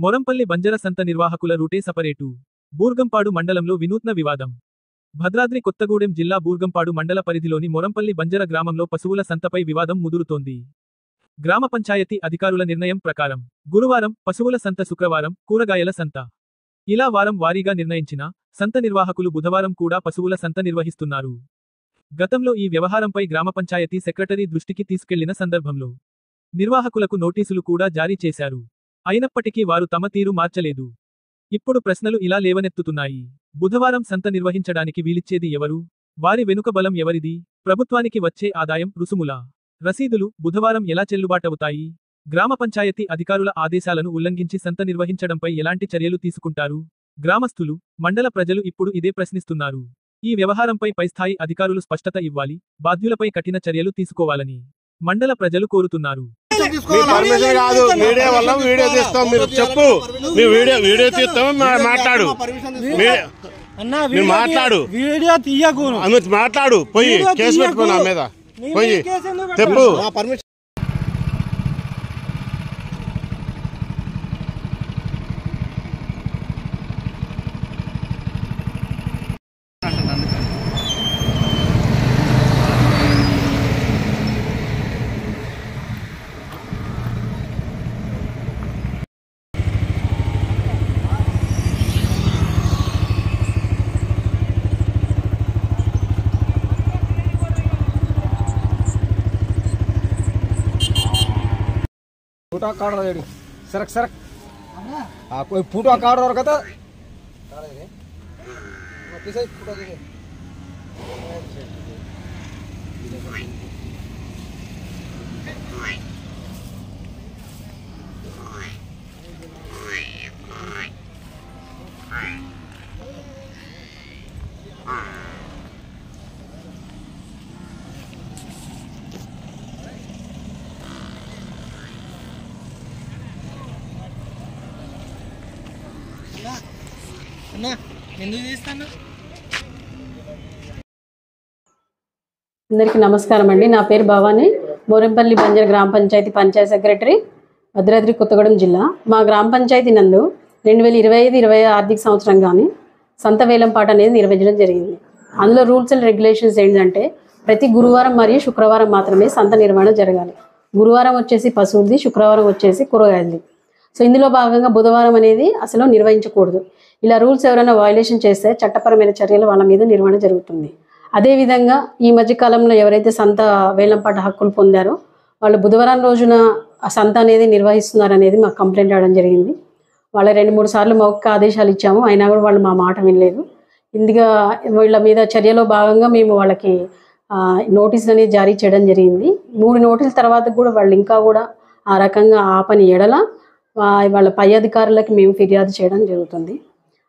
మొరంపల్లి బంజర సంత నిర్వాహకుల రూటే సపరేటు. బూర్గంపాడు మండలంలో వినూత్న వివాదం. భద్రాద్రి కొత్తగూడెం జిల్లా బూర్గంపాడు మండల పరిధిలోని మొరంపల్లి బంజర గ్రామంలో పశువుల సంతపై వివాదం ముదురుతోంది. గ్రామ పంచాయతీ అధికారుల నిర్ణయం ప్రకారం గురువారం పశువుల సంత, శుక్రవారం కూరగాయల సంత, ఇలా వారం వారీగా నిర్ణయించిన సంత నిర్వాహకులు బుధవారం కూడా పశువుల సంత నిర్వహిస్తున్నారు. గతంలో ఈ వ్యవహారంపై గ్రామ పంచాయతీ సెక్రటరీ దృష్టికి తీసుకెళ్లిన సందర్భంలో నిర్వాహకులకు నోటీసులు కూడా జారీ చేశారు. అయినప్పటికీ వారు తమ తీరు మార్చలేదు. ఇప్పుడు ప్రశ్నలు ఇలా లేవనెత్తుతున్నాయి. బుధవారం సంత నిర్వహించడానికి వీలిచ్చేది ఎవరు? వారి వెనుక బలం ఎవరిది? ప్రభుత్వానికి వచ్చే ఆదాయం, రుసుముల రసీదులు బుధవారం ఎలా చెల్లుబాటవుతాయి? గ్రామ పంచాయతీ అధికారుల ఆదేశాలను ఉల్లంఘించి సంత నిర్వహించడంపై ఎలాంటి చర్యలు తీసుకుంటారు? గ్రామస్తులు, మండల ప్రజలు ఇప్పుడు ఇదే ప్రశ్నిస్తున్నారు. ఈ వ్యవహారంపై పైస్థాయి అధికారులు స్పష్టత ఇవ్వాలి, బాధ్యులపై కఠిన చర్యలు తీసుకోవాలని మండల ప్రజలు కోరుతున్నారు. పర్మిషన్ కాదు, మీడియా వల్ల వీడియో తీస్తాం. మీరు చెప్పు, మీ వీడియో తీస్తాం, మాట్లాడు, మాట్లాడు, వీడియో తీయకు, మాట్లాడు, పోయి కేసు పెట్టుకో నా మీద, పోయి చెప్పు. फूटा काट रेडी सरक सरक हाँ कोई फूटा काट और कहता फूटा दे అందరికీ నమస్కారం అండి. నా పేరు భవాని, మొరంపల్లి బంజర గ్రామ పంచాయతీ పంచాయత్ సెక్రటరీ, భద్రాద్రి కొత్తగూడెం జిల్లా. మా గ్రామ పంచాయతీ నందు 2025-26 ఆర్థిక సంవత్సరం కానీ సంత వేలంపాట అనేది నిర్వహించడం జరిగింది. అందులో రూల్స్ అండ్ రెగ్యులేషన్స్ ఏంటంటే ప్రతి గురువారం మరియు శుక్రవారం మాత్రమే సంత నిర్వహణ జరగాలి. గురువారం వచ్చేసి పశువులది, శుక్రవారం వచ్చేసి కూరగాయలది. సో ఇందులో భాగంగా బుధవారం అనేది అసలు నిర్వహించకూడదు. ఇలా రూల్స్ ఎవరైనా వయలేషన్ చేస్తే చట్టపరమైన చర్యలు వాళ్ళ మీద నిర్వహణ జరుగుతుంది. అదేవిధంగా ఈ మధ్యకాలంలో ఎవరైతే సంత వేలంపాట హక్కులు పొందారో వాళ్ళు బుధవారం రోజున ఆ సంత అనేది నిర్వహిస్తున్నారు అనేది మాకు కంప్లైంట్ రావడం జరిగింది. వాళ్ళ 2-3 సార్లు మౌఖిక ఆదేశాలు ఇచ్చాము, అయినా కూడా వాళ్ళు మా మాట వినలేదు. ఇందుగా వీళ్ళ మీద చర్యలో భాగంగా మేము వాళ్ళకి నోటీసులు అనేది జారీ చేయడం జరిగింది. 3 నోటీసుల తర్వాత కూడా వాళ్ళు ఇంకా కూడా ఆ రకంగా ఆపని ఎడల వాళ్ళ పై అధికారులకి మేము ఫిర్యాదు చేయడం జరుగుతుంది.